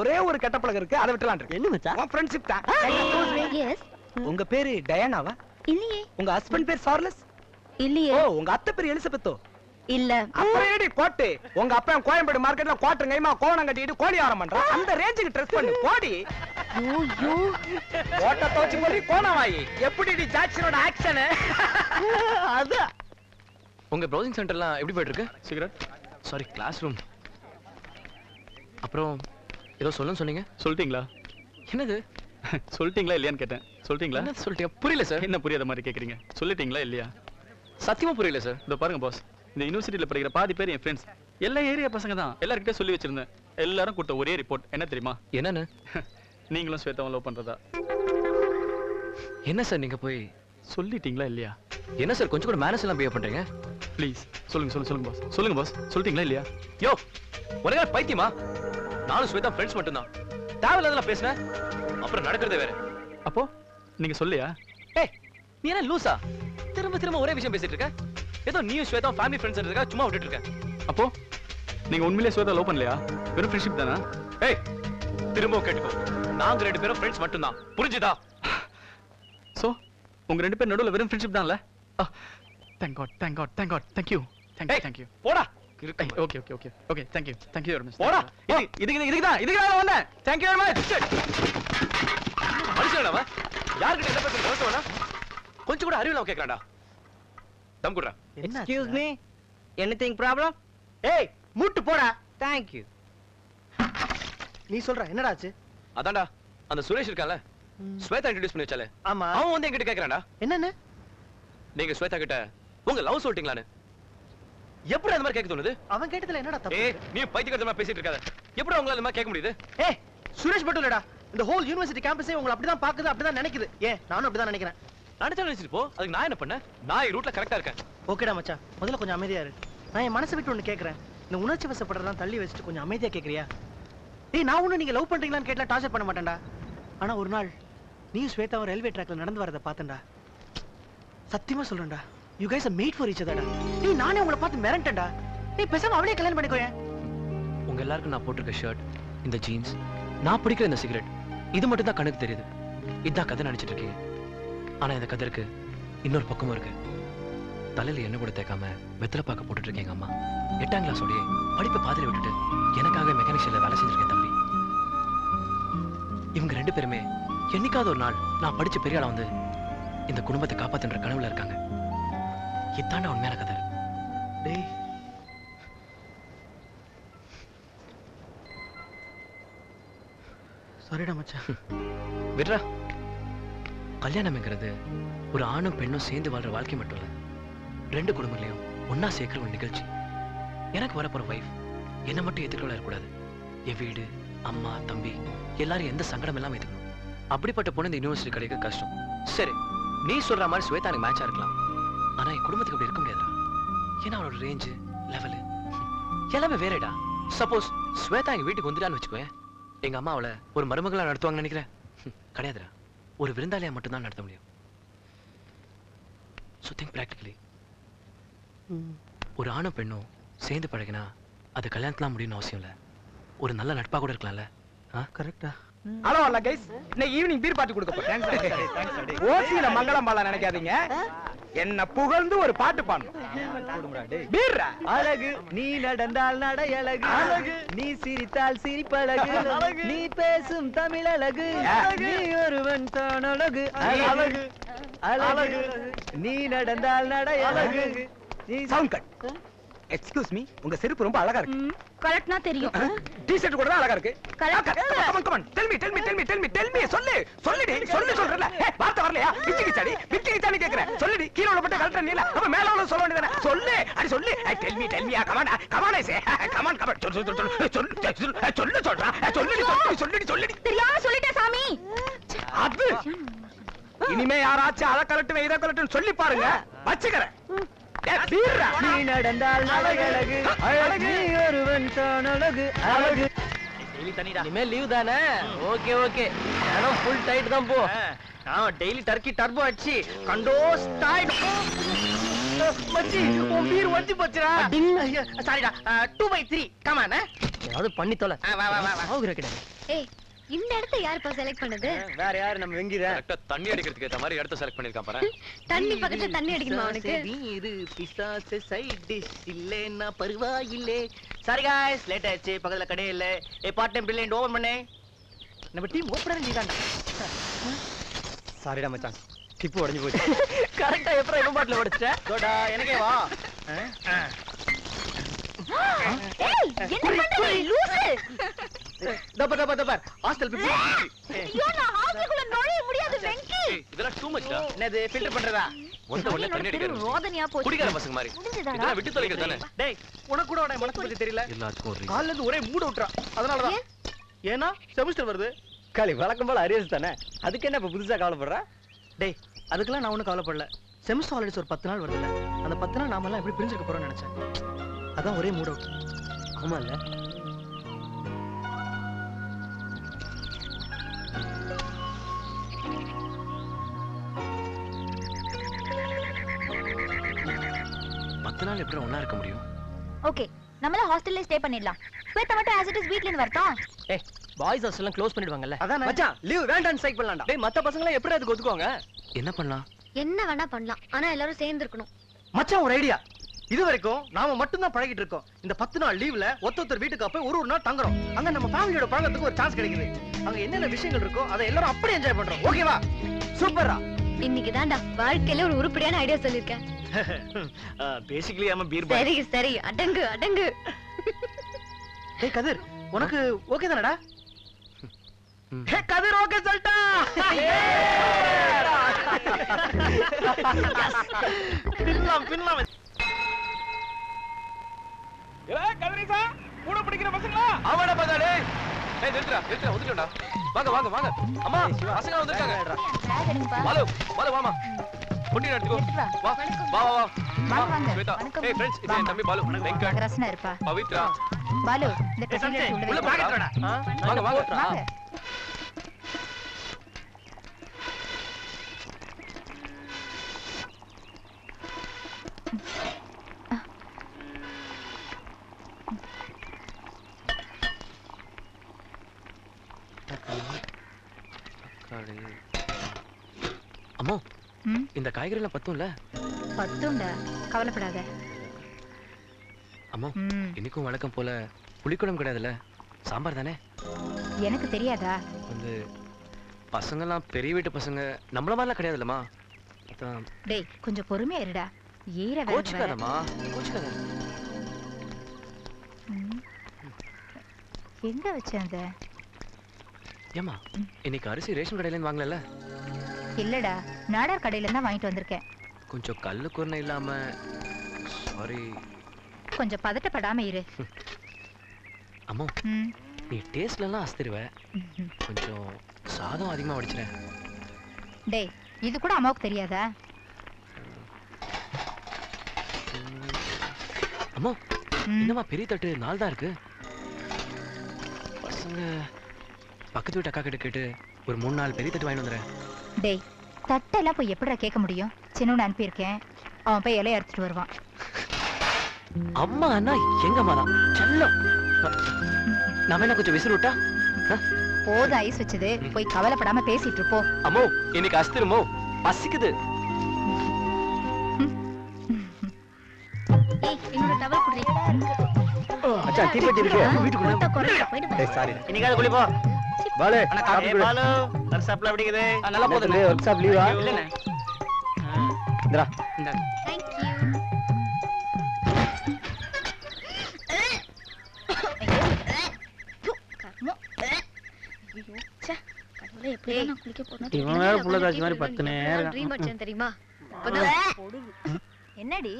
ஒரே ஒரு கெட்ட பழக்கம் இருக்கு, அதை விட்டுலாம். என்ன மச்சான்? உன் ஃப்ரெண்ட்ஷிப் தான். எஸ். உங்க பேரு டயானாவா? இல்லையே. உங்க ஹஸ்பண்ட் பேர் சார்லஸ்? இல்லையே. ஓ, உங்க அத்தை பேர் எலிசபெத்தோ? இல்ல. அப்புறம் ஏடி கோட்டு? உங்க அப்பா கோயம்பேடு மார்க்கெட்ல கோட்டங்கைமா கோணம் கட்டிட்டு கோழி ஆரம் பண்றான். அந்த ரேஞ்சுக்கு ட்ரெஸ் பண்ணு போடி. ஐயோ, கோட்டை தோச்சி போடி கோணம் வாயி. எப்படி டி ஜாக்சனோட ஆக்ஷன்? அது உங்க ப்ரௌசிங் சென்டர்லாம் எப்படி போயிட்டு இருக்கு? Cigarette sorry, class room. அப்புறம் ஏதோ சொல்லணும்னு சொன்னீங்க, சொல்லிட்டீங்களா? என்னது? சொல்லிட்டீங்களா இல்லையான்னு கேட்டேன். சொல்லிட்டீங்களா? என்ன சொல்லிட்டீங்க? புரியல சார். என்ன புரியாத மாதிரி கேக்குறீங்க? சொல்லிட்டீங்களா இல்லையா? சத்தியமா புரியல சார். இதோ பாருங்க பாஸ், இந்த யூனிவர்சிட்டியில படிக்கிற பாதி பேர் என் ஃப்ரெண்ட்ஸ். எல்லா ஏரியா பசங்க தான். எல்லார்கிட்ட சொல்லி வச்சிருந்தேன். எல்லாரும் கொடுத்த ஒரே ரிப்போர்ட் என்ன தெரியுமா? என்னன்னு? நீங்களும் ஸ்வேதாவும் லவ் பண்றதா. என்ன சார் நீங்க போய் சொல்லிட்டீங்களா இல்லையா? என்ன சார் கொஞ்சம் கூட மேனஸ் எல்லாம் பிஹேவ் பண்றீங்க? ப்ளீஸ் சொல்லுங்க சொல்லுங்க சொல்லுங்க பாஸ். சொல்லுங்க பாஸ், சொல்லிட்டீங்களா இல்லையா? யோ, ஒரே பைத்தியமா? நானும் ஸ்வேதா ஃப்ரெண்ட்ஸ் மட்டும்தான். தேவையில்லாதெல்லாம் பேசுனேன், அப்புறம் நடக்கிறதே வேற. அப்போ நீங்க சொல்லியா? ஏய், நீ என்ன லூசா? திரும்ப திரும்ப ஒரே விஷயம் பேசிட்டு இருக்க. ஏதோ நீயும் ஸ்வேதா ஃபேமிலி ஃப்ரெண்ட்ஸ் இருக்கா, சும்மா விட்டுட்டு இருக்க. அப்போ நீங்க உண்மையிலேயே ஸ்வேதா லவ் பண்ணலையா? வெறும் ஃப்ரெண்ட்ஷிப் தானா? ஏய், திரும்ப கேட்டுக்கோ. நாங்க ரெண்டு பேரும் ஃப்ரெண்ட்ஸ் மட்டும்தான், புரிஞ்சுதா? சோ உங்க ரெண்டு பேர் நடுவுல வெறும் friendship தான்ல? Thank God, thank God, thank God, thank you, thank you. போடா. Okay okay okay okay, thank you very much. போடா. இதுக்கு வந்தேன். Thank you very much. மனுஷனவா? யார்கிட்ட என்ன பேசுறது யோசனை? கொஞ்சம் கூட அறிவில்லாம கேக்குறான்டா. தம் குடுறா. Excuse me, anything problem? ஏய், மூட்டு போடா. Thank you. நீ சொல்ற என்னடா ஆச்சு? அதான்டா அந்த சுரேஷ் இருக்கான்ல, ஸ்வேதா இன்ட்ரோ듀ஸ் பண்ணி வச்சாலே, ஆமா. அவன் வந்து என்கிட்ட கேக்குறான்டா, என்னன்னு? நீங்க ஸ்வேதா கிட்ட உங்க லவ் சொல்லிட்டீங்களான்னு. எப்படி அந்த மாதிரி கேட்க தோணுது? அவன் கேட்டதுல என்னடா தப்பு? ஏய், நீ பைத்தியக்காரத்தனமா பேசிட்டு இருக்காத. எப்படி உங்களால அந்த மாதிரி கேட்க முடியுது? ஏய், சுரேஷ் மட்டும் இல்லடா, இந்த ஹோல் யூனிவர்சிட்டி கேம்பஸே உங்களை அப்படிதான் பாக்குது, அப்படிதான் நினைக்குது. ஏன் நானும் அப்படிதான் நினைக்கிறேன். நினைச்சா நினைச்சிட்டு போ. அதுக்கு நான் என்ன பண்ணேன்? நான் ரூட்ல கரெக்டா இருக்கேன். ஓகேடா மச்சான், முதல்ல கொஞ்சம் அமைதியா இரு. நான் என் மனசை விட்டு ஒண்ணு கேக்குறேன். இந்த உணர்ச்சி வசப்படுறதெல்லாம் தள்ளி வச்சுட்டு கொஞ்சம் அமைதியா கேக்குறியா? ஏய், நான் ஒண்ணு நீங்க லவ் பண்றீங்களான்னு கேட்டா டார்ச்சர் பண்ண மாட்டேன்டா. ஆனா ஒரு நாள் நீ ஸ்வேதாவும் ரயில்வே ட்ராக்ல நடந்து வரத பார்த்தேன்டா. சத்தியமா சொல்றேன்டா, you guys are made for each other டா. ஏய், நானே உங்களை பார்த்து மிரண்டேன்டா. ஏய், பேசாம அவளே கல்யாணம் பண்ணிக்கோயேன். உங்க எல்லாருக்கும் நான் போட்டிருக்க ஷர்ட், இந்த ஜீன்ஸ், நான் பிடிக்கிற இந்த சிகரெட், இது மட்டும் தான் கண்ணுக்கு தெரியுது. இதுதான் கதை நினைச்சிட்டு இருக்கீங்க. ஆனா இந்த கதருக்கு இன்னொரு பக்கமும் இருக்கு. தலையில எண்ணெய் கூட தேய்க்காம வெத்தலை பாக்க போட்டுட்டு இருக்கேங்க அம்மா. 8ஆம் கிளாஸோடய படிப்பை பாதியில விட்டுட்டு எனக்காக மெக்கானிக்ஸ்ல வேலை செஞ்சிருக்கேன் தம்பி. இவங்க ரெண்டு பேருமே என்னைக்காவது ஒரு நாள் நான் படிச்ச பெரிய ஆளா வந்து இந்த குடும்பத்தை காப்பாத்துன்ற கனவுல இருக்காங்க. இதாண்டா உண்மையான கதை. டேய், சாரிடா மச்சான். விட்றா. கல்யாணம்ங்கிறது ஒரு ஆணும் பெண்ணும் சேர்ந்து வாழ்ற வாழ்க்கை மட்டும் இல்ல, ரெண்டு குடும்பங்களையும் ஒன்னா சேர்க்கிற ஒரு நிகழ்ச்சி. எனக்கு வரப்போற வைஃப் என்ன மட்டும் ஏத்துக்கொள்ள இருக்கக்கூடாது. என் வீடு, அம்மா, தம்பி எல்லாரும் எந்த சங்கடம் எல்லாம் ஏத்துக்கணும். அப்படிப்பட்ட பொண்ணு இந்த யூனிவர்சிட்டி கிடைக்க கஷ்டம். சரி, நீ சொல்ற மாதிரி ஸ்வேதா எனக்கு மேட்சா இருக்கலாம், ஆனா என் குடும்பத்துக்கு அப்படி இருக்க முடியாதுடா. ஏன்னா அவனோட ரேஞ்சு லெவலு எல்லாமே வேறடா. சப்போஸ் ஸ்வேதா எங்க வீட்டுக்கு வந்துட்டான்னு வச்சுக்கோயேன், எங்க அம்மா அவளை ஒரு மருமகளா நடத்துவாங்கன்னு நினைக்கிறேன். கிடையாதுடா, ஒரு விருந்தாளியா மட்டும்தான் நடத்த முடியும். So think practically. ஒரு ஆணும் பெண்ணும் சேர்ந்து பழகினா அது கல்யாணத்துலாம் முடியும்னு அவசியம் இல்ல. ஒரு நல்ல நட்பா கூட இருக்கலாம்ல. கரெக்டா? ஹலோ அல்ல கைஸ், இன்னைக்கு ஈவினிங் பீர் பார்ட்டி கொடுக்க போறேன். ஓசியில மங்களம் பால நினைக்காதீங்க, என்ன புகழ்ந்து ஒரு பாட்டு பாடணும். பீர்ரா அழகு நீ நடந்தால் நடை அழகு, அழகு நீ சிரித்தால் சிரிப்பழகு, நீ பேசும் தமிழ் அழகு, நீ ஒருவன் தான் அழகு, அழகு அழகு நீ நடந்தால் நடை அழகு. Sound cut. எக்ஸ்கியூஸ் மீ, உங்க செருப்பு ரொம்ப அழகா இருக்கு. கரெக்ட்னா தெரியும். டி-ஷர்ட் கூட தான் அழகா இருக்கு. கமான் டெல் மீ சொல்லு சொல்லுடி சொல்றல. வார்த்தை வரலையா? பிச்சி கிச்சாடி கேக்குறேன். சொல்லுடி, கீழ உள்ள பட்ட கரெக்ட்டா நீல. அப்ப மேல உள்ள சொல்ல வேண்டியதானே? சொல்லு, அடி சொல்லு. டெல் மீ கமான் ஐ சே கமான் சொல்லுடி. தெரியாம சொல்லிட்டேன் சாமி. அது இனிமே யாராச்சும் அத கலட்டு இத கலட்டுன்னு சொல்லி பாருங்க, வச்சுக்கறேன். நீ நடந்தால் நடை அழகு, அழகு நீ ஒருவன் தான் அழகு, அழகு. இனிமே லீவ் தானே? ஓகே ஓகே, நானும் ஃபுல் டைட் தான் போ. நான் டெய்லி டர்க்கி டர்போ அடிச்சு கண்டோஸ் டைட். மச்சி உன் பீர் வஞ்சி போச்சுடா. சாரிடா, 2/3 கமான். ஏதாவது பண்ணி தொலை. வா வா வா ஆகுற கிட்ட. ஏய், இந்த இடத்தை யாருப்பா செலக்ட் பண்ணது? வேற யாரு, நம்ம வெங்கிற. கரெக்ட்டா தண்ணி அடிக்கிறதுக்கு ஏத்த மாதிரி இடத்த செலக்ட் பண்ணிருக்கான் பாரு. தண்ணி பக்கத்துல தண்ணி அடிக்கணுமா அவனுக்கு? இது பிசாசு சைடு டிஷ் இல்லேன்னா பரவாயில்லை. சாரி गाइस, லேட் ஆயிடுச்சு, பக்கத்துல கடை இல்ல. ஏ பார்ட் டைம் பிரில்லியன்ட் ஓபன் பண்ணே. நம்ம டீம் ஓபனர் நீதான்டா. சாரிடா மச்சான், டிப்பு உடைஞ்சு போச்சு. கரெக்ட்டா எப்பற இவன் பாட்டில உடைச்ச? கோடா எனக்கே வா. ஏய், என்ன பண்ற நீ லூசு? தப்ப ஹாஸ்டல் பிப்ளி. ஐயோ, நான் ஹாஸ்டலுக்குள்ள நுழைய முடியாது வெங்கி. இதெல்லாம் டூ மச்டா. என்னது ஃபில்டர் பண்றதா? ஒண்ணே தண்ணி அடிக்கிறது. ரோதனையா போச்சு. குடிக்கார பசங்க மாதிரி. இதெல்லாம் விட்டு தொலைக்கிறது தானே. டேய், உனக்கு கூட உன மனசு பத்தி தெரியல. எல்லாத்துக்கும் ஒரு கால்ல இருந்து ஒரே மூட் விட்டுறா. அதனால தான். ஏனா செமஸ்டர் வருது. காலி வழக்கம் போல அரியர்ஸ் தானே, அதுக்கு என்ன இப்ப புதுசா கவலைப்படுற? டேய், அதுக்கெல்லாம் நான் ஒண்ணும் கவலைப்படல. செமஸ்டர் ஹாலிடேஸ் ஒரு 10 நாள் வருதுல, அந்த 10 நாள் நாம எல்லாம் எப்படி பிரிஞ்சிருக்க போறோம்னு நினைச்சேன். அதான் ஒரே மூட் அவுட். ஆமா இல்ல? நாள் எப்படி ஒண்ணா இருக்க முடியும்? ஓகே, நம்மள ஹாஸ்டல்ல ஸ்டே பண்ணிடலாம். ஸ்வேதா மட்டும் as it is வீட்ல இருந்து வரட்டும். ஏய், பாய்ஸ் ஹாஸ்டல்லாம் க்ளோஸ் பண்ணிடுவாங்கல்ல. அதான் மச்சான், லீவ் வேண்டாம்னு ஸ்ட்ரைக் பண்ணலாம்டா. டேய், மத்த பசங்க எல்லாம் எப்படி அதுக்கு ஒதுக்குவாங்க? என்ன பண்ணலாம்? என்ன வேணா பண்ணலாம், ஆனா எல்லாரும் சேர்ந்து இருக்கணும். மச்சான், ஒரு ஐடியா. இது வரைக்கும் நாம மட்டும் தான் பழகிட்டு இருக்கோம். இந்த 10 நாள் லீவ்ல ஒருத்தர் வீட்டுக்கு போய் ஒரு நாள் தங்குறோம். அங்க நம்ம ஃபேமிலியோட பழகத்துக்கு ஒரு சான்ஸ் கிடைக்குது. அங்க என்னென்ன விஷயங்கள் இருக்கோ அதை எல்லாரும் அப்படியே என்ஜாய் பண்றோம். ஓகேவா? சூப்பரா. இன்னைக்கு தான்டா வாழ்க்கையில ஒரு உருப்படியான ஐடியா சொல்லிருக்கேன். பேசிக்கலி ஆமா பீர் பாய். சரி சரி, அடங்கு அடங்கு. டேய் கதிர், உனக்கு ஓகே தானடா? ஹே கதிர், ஓகே சொல்டா. பின்லாம் ஏய் கதிரிசா, கூட பிடிக்கிற பசங்களா? அவன பதாடே. ஏய் நில்றா ஒதுக்குடா. வாங்க. அம்மா, பசங்க வந்திருக்காங்க. வாலு வாமா. பொண்ணு எடுத்துக்கோ. வா. ஸ்வேதா. ஏய் फ्रेंड्स, இது என் தம்பி பாலு. வெங்கட். ரசனா இருப்பா. பவித்ரா. பாலு, இந்த கசில உள்ள பாக்கறடா. வாங்க. அம்மா, இந்த காய்கறிலாம் பத்தும்ல? பத்தும்டா, கவலைப்படாத. அம்மா, இன்னைக்கும் வழக்கம் போல புளிக்குழம்பு கிடையாதுல்ல, சாம்பார் தானே? எனக்கு தெரியாதா? வந்து பசங்கெல்லாம் பெரிய வீட்டு பசங்க, நம்மள மாதிரிலாம் கிடையாதுல்லம்மா. அதான். டேய், கொஞ்சம் பொறுமையா இருடா. ஈர வேற. கோச்சுக்காதம்மா, கோச்சுக்காத. எங்க வச்சேன்? ஏமா, இன்னைக்கு அரிசி ரேஷன் கடையில இருந்து வாங்கலல்ல? இல்லடா, நாடார் கடையில இருந்து வாங்கிட்டு வந்திருக்கேன். கொஞ்சம் கல்லு குருணை இல்லாம. சாரி. கொஞ்சம் பதட்டப்படாம இரு. அம்மா, நீ டேஸ்ட்ல எல்லாம் அஸ்திருவ. கொஞ்சம் சாதம் அதிகமா வடிச்சிரேன். டேய் இது கூட அம்மாவுக்கு தெரியாதா? அம்மா என்னம்மா பெரிய தட்டு 4 தான் இருக்கு. பசங்க பக்கத்து வீட்டு அக்கா கிட்ட கேட்டு ஒரு 3-4 பெரிய தட்டு வாங்கிட்டு வந்துறேன். டேய் தட்டெல்லாம் போய் எப்படிடா கேட்க முடியும்? சின்னவனை அனுப்பியிருக்கேன், அவன் போய் இலைய அறுத்துட்டு வருவான். அம்மா அண்ணா எங்க அம்மா தான் செல்லம். நாம என்ன கொஞ்சம் விசில் விட்டா? போதும் ஐஸ் வச்சது, போய் கவலைப்படாம பேசிட்டு இருப்போ. அம்மோ இன்னைக்கு அஸ்திரமோ பசிக்குது. ஏய் என்னோட டவல் குடுறீ. அச்சா தீப்பெட்டி இருக்கு வீட்டுக்குள்ள. ஏய் சாரி இன்னைக்கு குளி போ. பாலு அண்ணா காபி குடி. பாலு வொர்க் ஷாப்ல அப்படிங்குது. நல்லா போகுது. வொர்க் ஷாப் லீவா? இல்லனே. இந்தா இந்த Thank you. இவன் வேற புள்ள காட்சி மாதிரி 10 நேரம் ட்ரீம் அடிச்சேன் தெரியுமா? என்னடி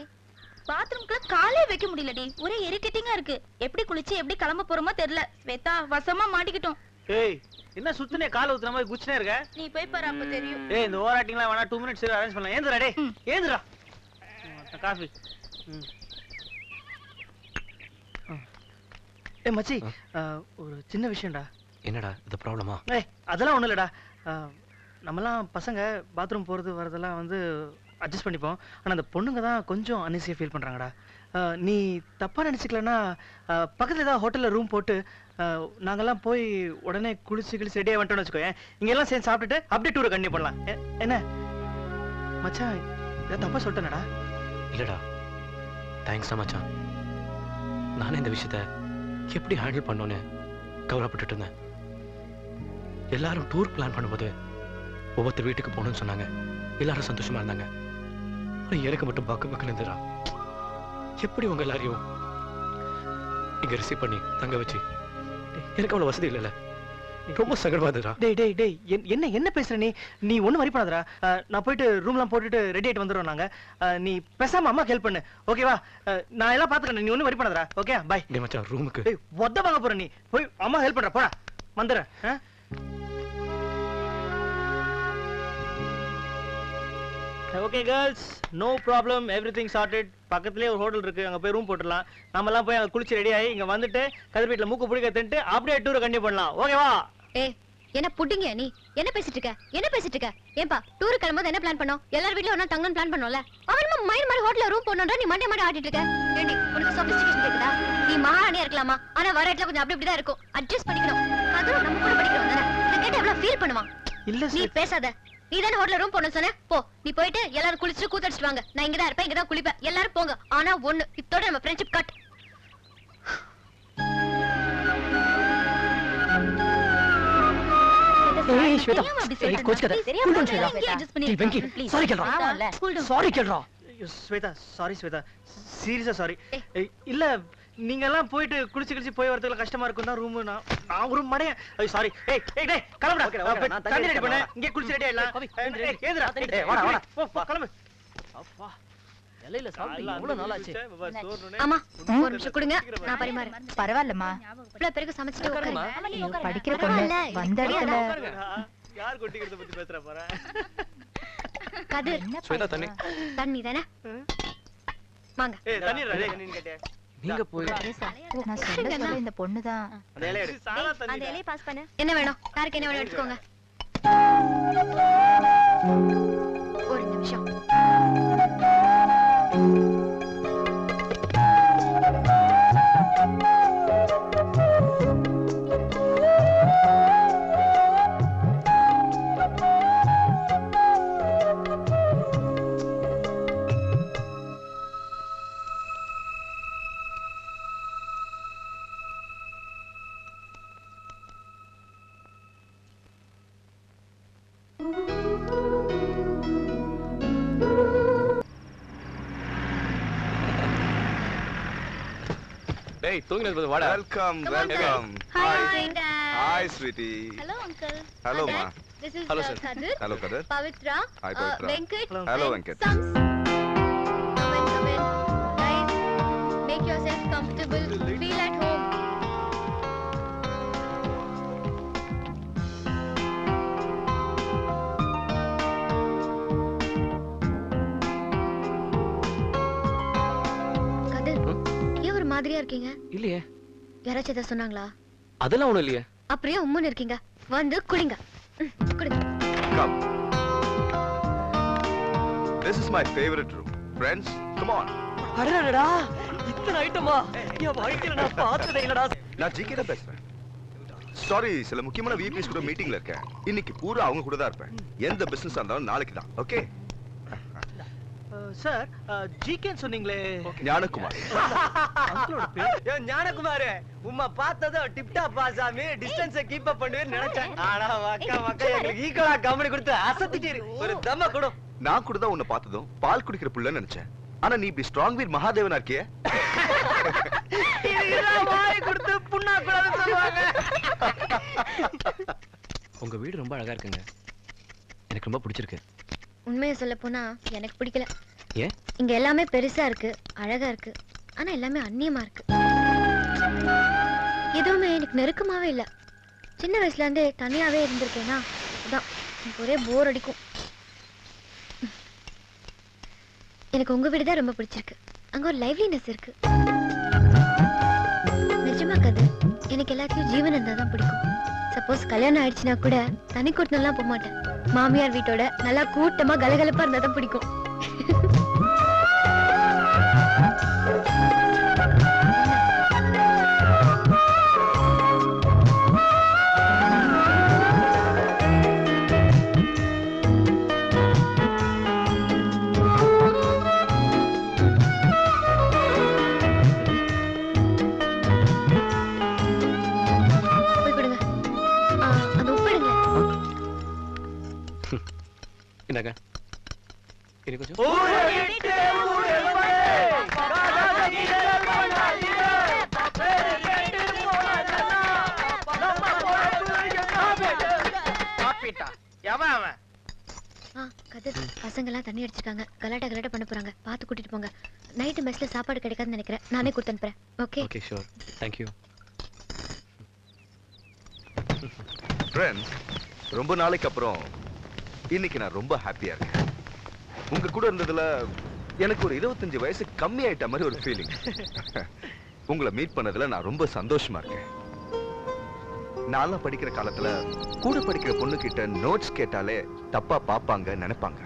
பாத்ரூம்க்குள்ள காலே வைக்க முடியலடி, ஒரே இரிட்டேட்டிங்கா இருக்கு. எப்படி குளிச்சு எப்படி கிளம்ப போறோமோ தெரியல. ஸ்வேதா வசமா மாட்டிக்கிட்டோம். ஏய் என்ன சுத்துனே கால் ஊத்துற மாதிரி குச்சினே இருக்க? நீ போய் பாரு அப்ப தெரியும். ஏய் இந்த ஓவர் ஆக்டிங்லாம் வேணா 2 மினிட்ஸ் அரேஞ்ச் பண்ணலாம். ஏந்துடா டேய் ஏந்துடா. காபி. ஏய் மச்சி ஒரு சின்ன விஷயம்டா. என்னடா இது ப்ராப்ளமா? ஏய் அதெல்லாம் ஒண்ணும் இல்லடா. நம்மலாம் பசங்க பாத்ரூம் போறது வரதெல்லாம் வந்து அட்ஜஸ்ட் பண்ணிப்போம். ஆனா அந்த பொண்ணுங்க தான் கொஞ்சம் அன்ஈஸியா ஃபீல் பண்றாங்கடா. நீ தப்பா நினைச்சுக்கலன்னா பக்கத்துல ஏதாவது ஹோட்டல்ல ரூம் போட்டு நாங்கெல்லாம் போய் உடனே குளிச்சு ரெடியா வந்துட்டோம்னு வச்சுக்கோ. இங்க எல்லாம் சேர்ந்து சாப்பிட்டுட்டு அப்படியே டூரை கண்டினியூ பண்ணலாம். என்ன மச்சான் இதை தப்பா சொல்லிட்டேனடா? இல்லடா தேங்க்ஸ் மச்சான். நானே இந்த விஷயத்த எப்படி ஹேண்டில் பண்ணோன்னு கவலைப்பட்டுட்டு இருந்தேன். எல்லாரும் டூர் பிளான் பண்ணும்போது ஒவ்வொருத்தர் வீட்டுக்கு போகணும்னு சொன்னாங்க. எல்லாரும் சந்தோஷமா இருந்தாங்க. எனக்கு மட்டும் பக்கு இருந்துடா. எப்படி உங்க எல்லாரையும் இங்க ரிசீவ் பண்ணி தங்க வச்சு எனக்கு அவ்வளவு வசதி இல்லைல்ல. ரொம்ப சங்கடமாதுடா. டேய் டேய் டேய் என்ன என்ன பேசுற நீ? நீ ஒண்ணும் வரி பண்ணாதடா. நான் போயிட்டு ரூம்லாம் போட்டுட்டு ரெடி ஆயிட்டு வந்துடுறோம் நாங்க. நீ பேசாம அம்மாக்கு ஹெல்ப் பண்ணு ஓகேவா? நான் எல்லாம் பாத்துக்கிறேன், நீ ஒண்ணும் வரி பண்ணாதடா. Okay bye. டேய் மச்சான் ரூமுக்கு டேய் ஒத்த வாங்க போற நீ. போய் அம்மா ஹெல்ப் பண்ற போடா. வந்துடுறேன். Okay girls no problem, everything sorted. பக்கத்துலயே ஒரு ஹோட்டல் இருக்கு, அங்க போய் ரூம் போட்டுடலாம். நம்ம எல்லாம் போய் அங்க குளிச்சு ரெடி ஆகி இங்க வந்துட்டு கதிர் வீட்டுல மூக்கு பிடிக்க தின்ட்டு அப்படியே டூரை கண்டினியூ பண்ணலாம். ஓகேவா? ஏய் என்ன புட்டிங்க நீ? என்ன பேசிட்டு இருக்க? என்ன பேசிட்டு இருக்க? ஏன்பா டூர் கிளம்பும்போது என்ன பிளான் பண்ணோம்? எல்லார் வீட்லயும் ஒண்ணா தங்கணும் பிளான் பண்ணோம்ல. அவன் மைண்ட் மாதிரி ஹோட்டல்ல ரூம் போடணும்ன்ற நீ மண்டே மாடி ஆட்டிட்டு இருக்க. ஏண்டி உனக்கு சொபிஸ்டிகேஷன் கேக்குதா? நீ மகாராணியா இருக்கலாமா, ஆனா வர இடத்துல கொஞ்சம் அப்படி இப்படி தான் இருக்கும். அட்ஜஸ்ட் பண்ணிக்கணும். அதுவும் நம்ம கூட படிக்கிறோம் தானே. இத கேட்ட எவ்வளவு ஃபீல் பண்ணுவான்? இல்ல நீ பேசாத. நீ தானே ஹோட்டல்ல ரூம் போடணும் சொன்ன. போ நீ போயிட்டு எல்லாரும் குளிச்சு கூத்தடிச்சிட்டு வாங்க. நான் இங்க தான் இருப்பேன், இங்க தான் குளிப்பேன். எல்லாரும் போங்க. ஆனா ஒண்ணு, இதோட நம்ம ஃப்ரெண்ட்ஷிப் கட். ஏய் ஸ்வேதா ஏய் கோச்சுக்காத. Cool down Swetha. சாரி கேளுடா. ஸ்வேதா சாரி ஸ்வேதா, சீரியஸா சாரி. இல்ல நீங்க எல்லாம் போயிட்டு குளிச்சு போய் வரதுல கஷ்டமா இருக்கும் தான் ரூம் நான் ஒரு மடையன். சாரி. ஏய் டேய் கிளம்புடா. தண்ணி ரெடி பண்ணு. இங்க குளிச்சு ரெடி ஆயிடலாம். ஏதுடா டேய் வாடா வாடா போ கிளம்பு. அப்பா இலையில சாப்பிட்டு இவ்வளவு நாள் ஆச்சு. ஆமா ஒரு நிமிஷம் கொடுங்க, நான் பரிமாறேன். பரவாயில்லம்மா, இவ்வளவு பேருக்கு சமைச்சிட்டு உட்காருங்க. படிக்கிற பொண்ணு வந்த இடத்துல யார் கொட்டிக்கிறத பத்தி பேசுற பாரு. கதிர் ஸ்வேதா தண்ணி தண்ணி தானே வாங்க. ஏய் தண்ணி ரெடி நீங்க கேட்டே. நீங்க போய் நான் சொல்ல இந்த பொண்ணுதான். அந்த இலைய எடு. சாலா தண்ணி. அந்த இலைய பாஸ் பண்ணு. என்ன வேணும்? யாருக்கு என்ன வேணும் எடுத்துக்கோங்க. ஒரு நிமிஷம். டேய் தூங்கினது வாடா. Welcome welcome. Hi hi sweetie. Hello uncle. Hello மா. This is Hello, sir. Kadir. Hello Kadir. Pavitra. Hi, Pavitra. Venkat. Hello, Venkat. Come in. Guys, make yourself comfortable. Feel at home. மாதிரியா இருக்கீங்க? இல்லையே. யாராச்சும் ஏதாவது சொன்னாங்களா? அதெல்லாம் ஒண்ணும் இல்லையே. அப்படியே உம்முன்னு இருக்கீங்க. வந்து குடிங்க. குடிங்க. Come. This is my favorite room. Friends, come on. அடடடா இத்தனை ஐட்டமா என் வாழ்க்கையில நான் பார்த்ததே இல்லடா. நான் ஜிகே தான் பேசுறேன். சாரி, சில முக்கியமான விபிஸ் கூட மீட்டிங்ல இருக்கேன். இன்னைக்கு பூரா அவங்க கூட தான் இருப்பேன். எந்த பிசினஸ் இருந்தாலும் நாளைக்கு தான். ஓகே? சார், ஜிகேன்னு சொன்னீங்களே. ஞானகுமார். அங்கிளோட பேர்? ஏ ஞானகுமார், உம்மா பார்த்ததோ டிப்டாப் பாசாமி டிஸ்டன்ஸை கீப் அப் பண்ணுவேன்னு நினைச்சேன். ஆனா மக்கா எங்களுக்கு ஈக்குவலா கம்பெனி கொடுத்து அசத்திட்டீரு. ஒரு தம்ம கொடு. நான் கூட தான் உன்னை பார்த்ததும் பால் குடிக்கிற புள்ளன்னு நினைச்சேன். ஆனா நீ இப்படி ஸ்ட்ராங் வீர் மகாதேவனா இருக்கியே. வாய் கொடுத்து புண்ணா கூடாதுன்னு சொல்லுவாங்க. உங்க வீடு ரொம்ப அழகா இருக்குங்க. எனக்கு ரொம்ப பிடிச்சிருக்கு. உண்மையை சொல்ல போனா எனக்கு பிடிக்கல. ஏன்? இங்க எல்லாமே பெருசா இருக்கு, அழகா இருக்கு. ஆனா எல்லாமே அந்நியமா இருக்கு. எதுவுமே எனக்கு நெருக்கமாவே இல்ல. சின்ன வயசுல இருந்தே தனியாவே இருந்திருக்கேனா அதான் எனக்கு ஒரே போர் அடிக்கும். எனக்கு உங்க வீடு தான் ரொம்ப பிடிச்சிருக்கு. அங்க ஒரு லைவ்லினஸ் இருக்கு. நிஜமா கதை எனக்கு எல்லாத்தையும் ஜீவன் இருந்தா தான் பிடிக்கும். சப்போஸ் கல்யாணம் ஆயிடுச்சுன்னா கூட தனி கூட்டம்லாம் போக மாட்டேன். மாமியார் வீட்டோட நல்லா கூட்டமா கலகலப்பா இருந்தா தான் பிடிக்கும். என்னங்க இது கொஞ்சம் பசங்க எல்லாம் தண்ணி அடிச்சிருக்காங்க. கலாட்டா பண்ண போறாங்க. பார்த்து கூட்டிட்டு போங்க. நைட்டு மெஸ்ல சாப்பாடு கிடைக்காதுன்னு நினைக்கிறேன். நானே கொடுத்து அனுப்புறேன். Okay? Okay, sure. Thank you. Friends, ரொம்ப நாளைக்கு அப்புறம் இன்னைக்கு நான் ரொம்ப ஹாப்பியா இருக்கேன். உங்க கூட இருந்ததுல எனக்கு ஒரு 25 வயசு கம்மி ஆயிட்ட மாதிரி ஒரு ஃபீலிங். உங்களை மீட் பண்ணதுல நான் ரொம்ப சந்தோஷமா இருக்கேன். நான்லாம் படிக்கிற காலத்துல கூட படிக்கிற பொண்ணு கிட்ட நோட்ஸ் கேட்டாலே தப்பா பாப்பாங்க நினைப்பாங்க.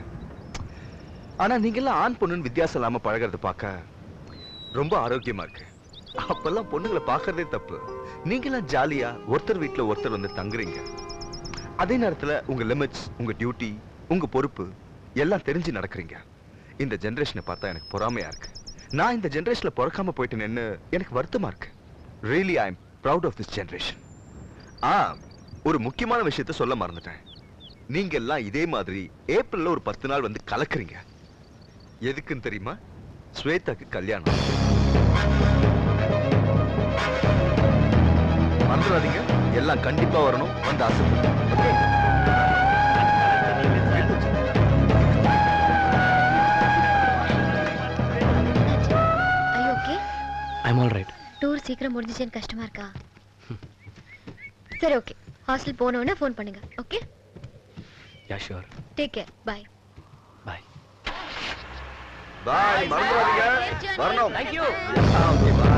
ஆனா நீங்க எல்லாம் ஆண் பொண்ணுன்னு வித்தியாசம் இல்லாம பழகிறது பார்க்க ரொம்ப ஆரோக்கியமா இருக்கு. அப்பெல்லாம் பொண்ணுங்களை பார்க்கறதே தப்பு. நீங்க எல்லாம் ஜாலியா ஒருத்தர் வீட்டுல ஒருத்தர் வந்து தங்குறீங்க. அதே நேரத்துல உங்க லிமிட்ஸ், உங்க டியூட்டி, உங்க பொறுப்பு எல்லாம் தெரிஞ்சு நடக்கிறீங்க. இந்த ஜெனரேஷனை பார்த்தா எனக்கு பொறாமையா இருக்கு. நான் இந்த ஜெனரேஷன்ல பிறக்காம போயிட்டேன்னு எனக்கு வருத்தமா இருக்கு. Really I am proud of this generation. ஒரு முக்கியமான விஷயத்த சொல்ல மறந்துட்டேன். நீங்க எல்லாம் இதே மாதிரி ஏப்ரல்ல ஒரு 10 நாள் வந்து கலக்குறீங்க. எதுக்குன்னு தெரியுமா? ஸ்வேதாக்கு கல்யாணம். மறந்துடாதீங்க, எல்லாம் கண்டிப்பா வரணும். வந்து ஆசைப்படுங்க. ஓகே? ஐயோ okay? I'm all right. Tour சீக்கிரம் முடிஞ்சிச்சேன்னு கஷ்டமா இருக்கா? சரி ஓகே. ஹாஸ்டல் போன உடனே ஃபோன் பண்ணுங்க. Okay? Yeah, sure. Take care. Bye. Bye. Bye. மறந்துடாதீங்க வரணும். Thank you. Okay, bye.